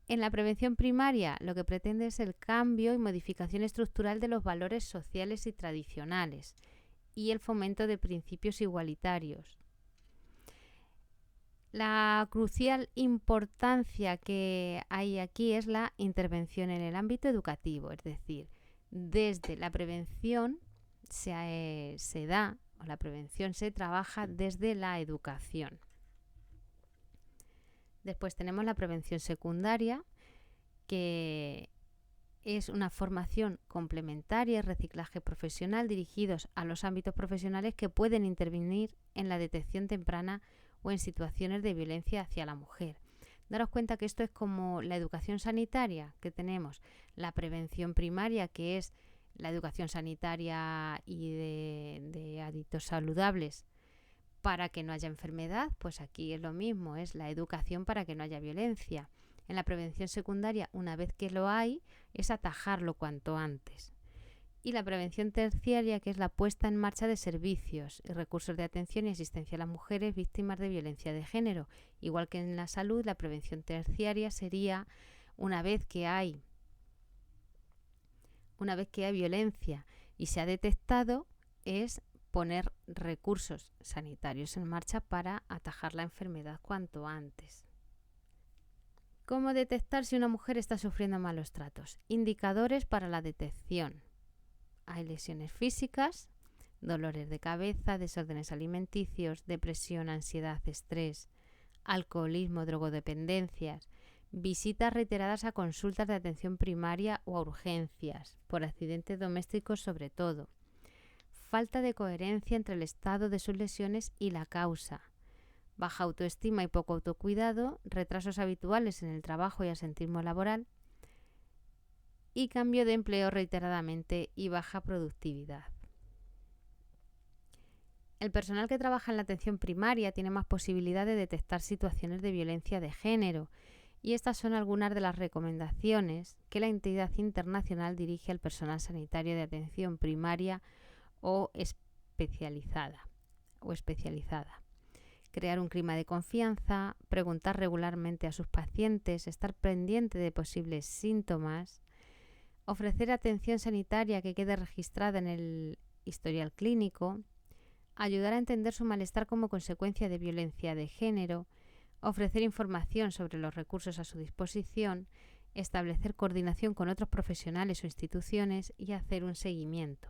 En la prevención primaria, lo que pretende es el cambio y modificación estructural de los valores sociales y tradicionales y el fomento de principios igualitarios. La crucial importancia que hay aquí es la intervención en el ámbito educativo, es decir, desde la prevención la prevención se trabaja desde la educación. Después tenemos la prevención secundaria, que es una formación complementaria y reciclaje profesional dirigidos a los ámbitos profesionales que pueden intervenir en la detección temprana o en situaciones de violencia hacia la mujer. Daros cuenta que esto es como la educación sanitaria que tenemos, la prevención primaria, que es la educación sanitaria y de hábitos saludables para que no haya enfermedad, pues aquí es lo mismo, es la educación para que no haya violencia. En la prevención secundaria, una vez que lo hay, es atajarlo cuanto antes. Y la prevención terciaria, que es la puesta en marcha de servicios y recursos de atención y asistencia a las mujeres víctimas de violencia de género. Igual que en la salud, la prevención terciaria sería una vez que hay violencia y se ha detectado, es poner recursos sanitarios en marcha para atajar la enfermedad cuanto antes. ¿Cómo detectar si una mujer está sufriendo malos tratos? Indicadores para la detección. Hay lesiones físicas, dolores de cabeza, desórdenes alimenticios, depresión, ansiedad, estrés, alcoholismo, drogodependencias, visitas reiteradas a consultas de atención primaria o a urgencias, por accidentes domésticos sobre todo, falta de coherencia entre el estado de sus lesiones y la causa, baja autoestima y poco autocuidado, retrasos habituales en el trabajo y asentismo laboral, y cambio de empleo reiteradamente y baja productividad. El personal que trabaja en la atención primaria tiene más posibilidad de detectar situaciones de violencia de género, y estas son algunas de las recomendaciones que la entidad internacional dirige al personal sanitario de atención primaria o especializada. Crear un clima de confianza, preguntar regularmente a sus pacientes, estar pendiente de posibles síntomas, ofrecer atención sanitaria que quede registrada en el historial clínico, ayudar a entender su malestar como consecuencia de violencia de género, ofrecer información sobre los recursos a su disposición, establecer coordinación con otros profesionales o instituciones y hacer un seguimiento.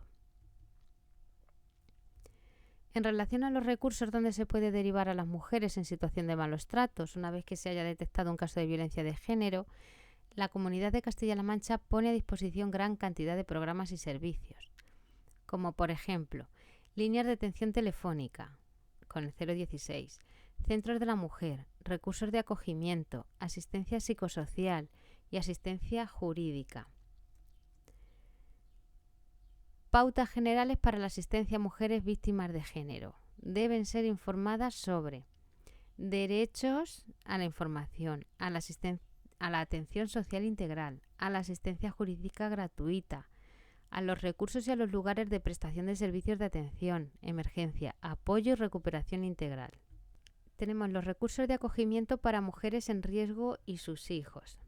En relación a los recursos donde se puede derivar a las mujeres en situación de malos tratos, una vez que se haya detectado un caso de violencia de género, la Comunidad de Castilla-La Mancha pone a disposición gran cantidad de programas y servicios, como por ejemplo, líneas de atención telefónica con el 016, centros de la mujer, recursos de acogimiento, asistencia psicosocial y asistencia jurídica. Pautas generales para la asistencia a mujeres víctimas de género. Deben ser informadas sobre derechos a la información, a la atención social integral, a la asistencia jurídica gratuita, a los recursos y a los lugares de prestación de servicios de atención, emergencia, apoyo y recuperación integral. Tenemos los recursos de acogimiento para mujeres en riesgo y sus hijos.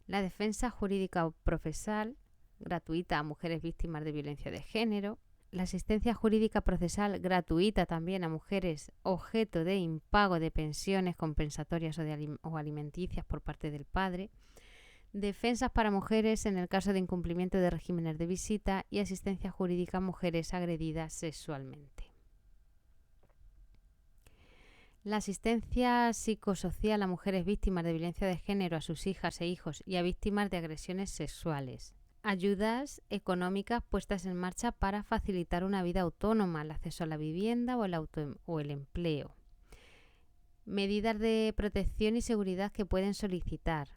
La defensa jurídica procesal gratuita a mujeres víctimas de violencia de género. La asistencia jurídica procesal gratuita también a mujeres objeto de impago de pensiones compensatorias o alimenticias por parte del padre. Defensas para mujeres en el caso de incumplimiento de regímenes de visita y asistencia jurídica a mujeres agredidas sexualmente. La asistencia psicosocial a mujeres víctimas de violencia de género, a sus hijas e hijos y a víctimas de agresiones sexuales. Ayudas económicas puestas en marcha para facilitar una vida autónoma, el acceso a la vivienda o el empleo. Medidas de protección y seguridad que pueden solicitar.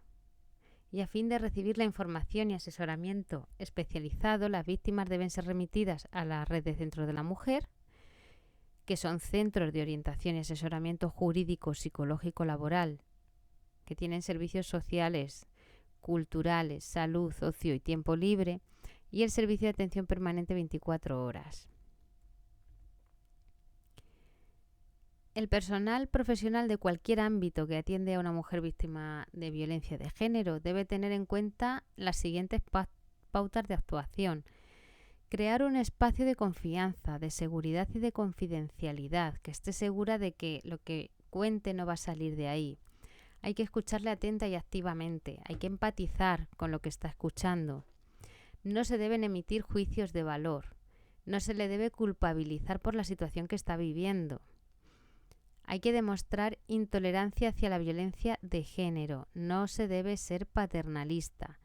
Y a fin de recibir la información y asesoramiento especializado, las víctimas deben ser remitidas a la red de centros de la mujer, que son centros de orientación y asesoramiento jurídico, psicológico, laboral, que tienen servicios sociales, culturales, salud, ocio y tiempo libre, y el servicio de atención permanente 24 horas. El personal profesional de cualquier ámbito que atiende a una mujer víctima de violencia de género debe tener en cuenta las siguientes pautas de actuación. Crear un espacio de confianza, de seguridad y de confidencialidad, que esté segura de que lo que cuente no va a salir de ahí. Hay que escucharle atenta y activamente, hay que empatizar con lo que está escuchando. No se deben emitir juicios de valor, no se le debe culpabilizar por la situación que está viviendo. Hay que demostrar intolerancia hacia la violencia de género, no se debe ser paternalista.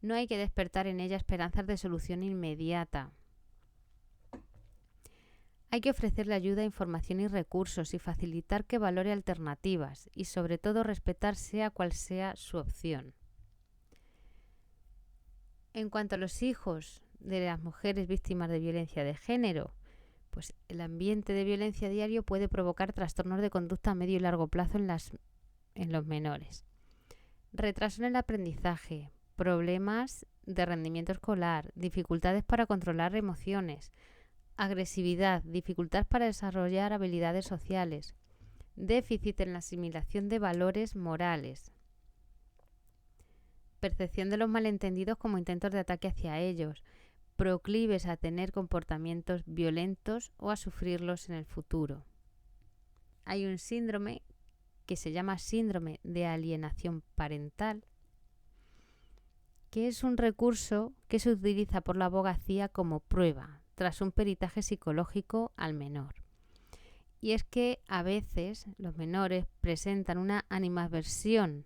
No hay que despertar en ella esperanzas de solución inmediata. Hay que ofrecerle ayuda, información y recursos y facilitar que valore alternativas y sobre todo respetar sea cual sea su opción. En cuanto a los hijos de las mujeres víctimas de violencia de género, pues el ambiente de violencia diario puede provocar trastornos de conducta a medio y largo plazo en los menores. Retraso en el aprendizaje, problemas de rendimiento escolar, dificultades para controlar emociones, agresividad, dificultad para desarrollar habilidades sociales, déficit en la asimilación de valores morales, percepción de los malentendidos como intentos de ataque hacia ellos, proclives a tener comportamientos violentos o a sufrirlos en el futuro. Hay un síndrome que se llama síndrome de alienación parental, que es un recurso que se utiliza por la abogacía como prueba tras un peritaje psicológico al menor. Y es que a veces los menores presentan una animadversión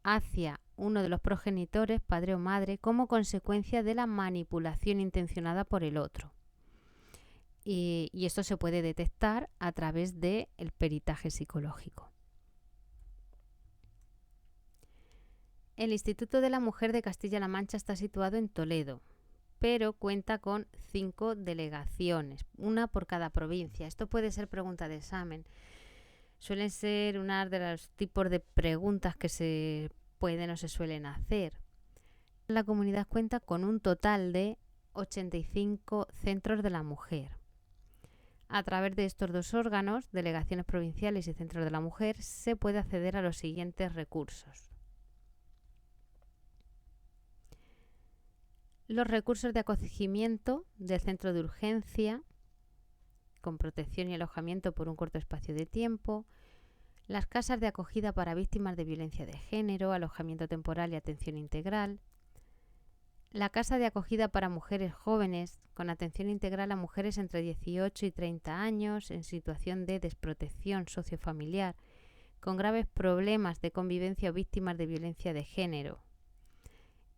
hacia uno de los progenitores, padre o madre, como consecuencia de la manipulación intencionada por el otro. Y esto se puede detectar a través del peritaje psicológico. El Instituto de la Mujer de Castilla-La Mancha está situado en Toledo, pero cuenta con 5 delegaciones, una por cada provincia. Esto puede ser pregunta de examen. Suelen ser una de los tipos de preguntas que se pueden o se suelen hacer. La comunidad cuenta con un total de 85 centros de la mujer. A través de estos 2 órganos, delegaciones provinciales y centros de la mujer, se puede acceder a los siguientes recursos. Los recursos de acogimiento del centro de urgencia, con protección y alojamiento por un corto espacio de tiempo, las casas de acogida para víctimas de violencia de género, alojamiento temporal y atención integral, la casa de acogida para mujeres jóvenes, con atención integral a mujeres entre 18 y 30 años en situación de desprotección sociofamiliar, con graves problemas de convivencia o víctimas de violencia de género,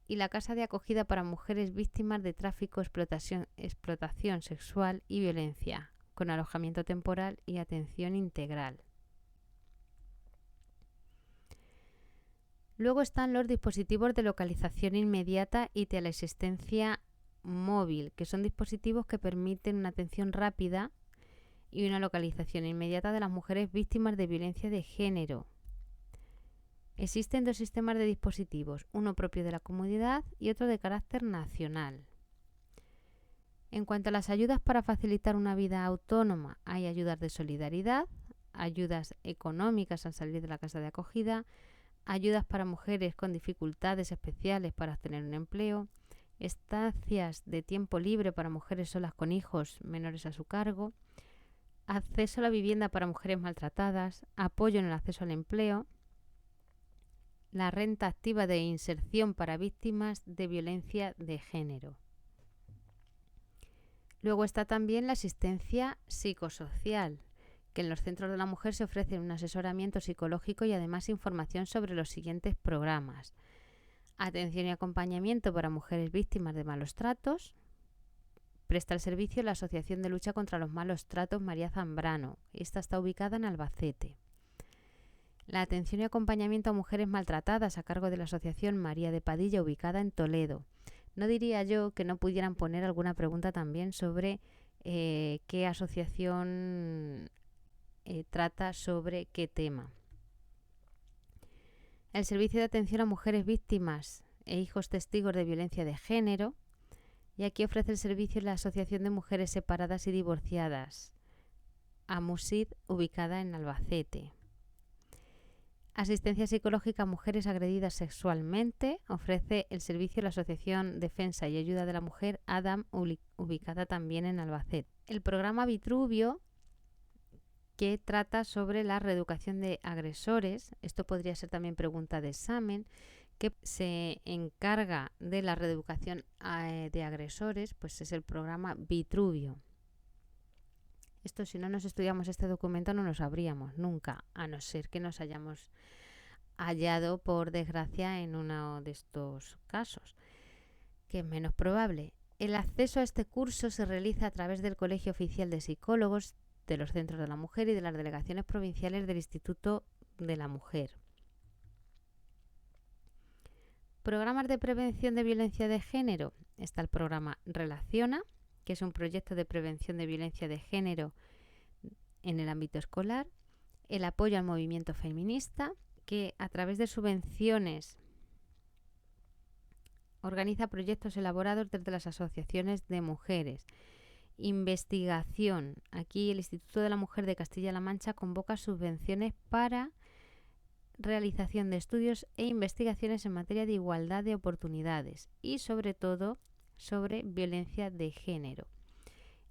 y la casa de acogida para mujeres víctimas de tráfico, explotación sexual y violencia, con alojamiento temporal y atención integral. Luego están los dispositivos de localización inmediata y teleasistencia móvil, que son dispositivos que permiten una atención rápida y una localización inmediata de las mujeres víctimas de violencia de género. Existen dos sistemas de dispositivos, uno propio de la comunidad y otro de carácter nacional. En cuanto a las ayudas para facilitar una vida autónoma, hay ayudas de solidaridad, ayudas económicas al salir de la casa de acogida, ayudas para mujeres con dificultades especiales para obtener un empleo, estancias de tiempo libre para mujeres solas con hijos menores a su cargo, acceso a la vivienda para mujeres maltratadas, apoyo en el acceso al empleo, la renta activa de inserción para víctimas de violencia de género. Luego está también la asistencia psicosocial, que en los centros de la mujer se ofrece un asesoramiento psicológico y además información sobre los siguientes programas. Atención y acompañamiento para mujeres víctimas de malos tratos. Presta el servicio la Asociación de Lucha contra los Malos Tratos María Zambrano. Esta está ubicada en Albacete. La atención y acompañamiento a mujeres maltratadas a cargo de la Asociación María de Padilla, ubicada en Toledo. No diría yo que no pudieran poner alguna pregunta también sobre qué asociación trata sobre qué tema. El servicio de atención a mujeres víctimas e hijos testigos de violencia de género. Y aquí ofrece el servicio la Asociación de Mujeres Separadas y Divorciadas, AMUSID, ubicada en Albacete. Asistencia psicológica a mujeres agredidas sexualmente, ofrece el servicio la Asociación Defensa y Ayuda de la Mujer, ADAM, ubicada también en Albacete. El programa Vitruvio, que trata sobre la reeducación de agresores, esto podría ser también pregunta de examen, que se encarga de la reeducación de agresores, pues es el programa Vitruvio. Esto, si no nos estudiamos este documento, no lo sabríamos nunca, a no ser que nos hayamos hallado, por desgracia, en uno de estos casos, que es menos probable. El acceso a este curso se realiza a través del Colegio Oficial de Psicólogos, de los Centros de la Mujer y de las delegaciones provinciales del Instituto de la Mujer. Programas de prevención de violencia de género. Está el programa Relaciona, que es un proyecto de prevención de violencia de género en el ámbito escolar. El apoyo al movimiento feminista, que a través de subvenciones organiza proyectos elaborados desde las asociaciones de mujeres. Investigación. Aquí el Instituto de la Mujer de Castilla-La Mancha convoca subvenciones para realización de estudios e investigaciones en materia de igualdad de oportunidades y sobre todo sobre violencia de género.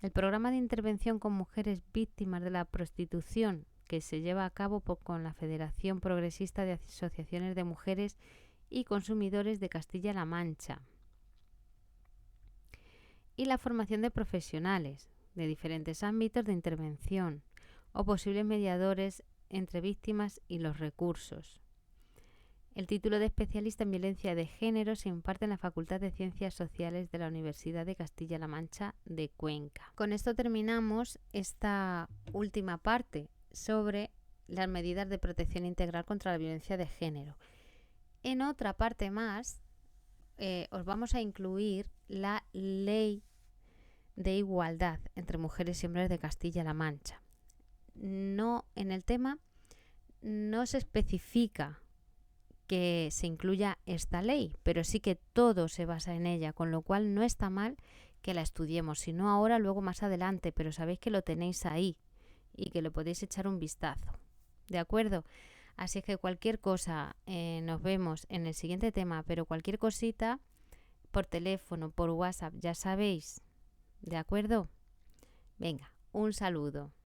El programa de intervención con mujeres víctimas de la prostitución, que se lleva a cabo con la Federación Progresista de Asociaciones de Mujeres y Consumidores de Castilla-La Mancha. Y la formación de profesionales de diferentes ámbitos de intervención o posibles mediadores entre víctimas y los recursos. El título de especialista en violencia de género se imparte en la Facultad de Ciencias Sociales de la Universidad de Castilla-La Mancha de Cuenca. Con esto terminamos esta última parte sobre las medidas de protección integral contra la violencia de género. En otra parte más os vamos a incluir la Ley de Igualdad entre Mujeres y Hombres de Castilla-La Mancha. No, en el tema no se especifica que se incluya esta ley, pero sí que todo se basa en ella, con lo cual no está mal que la estudiemos, si no ahora, luego más adelante, pero sabéis que lo tenéis ahí y que le podéis echar un vistazo, ¿de acuerdo? Así que cualquier cosa, nos vemos en el siguiente tema, pero cualquier cosita por teléfono, por WhatsApp, ya sabéis, ¿de acuerdo? Venga, un saludo.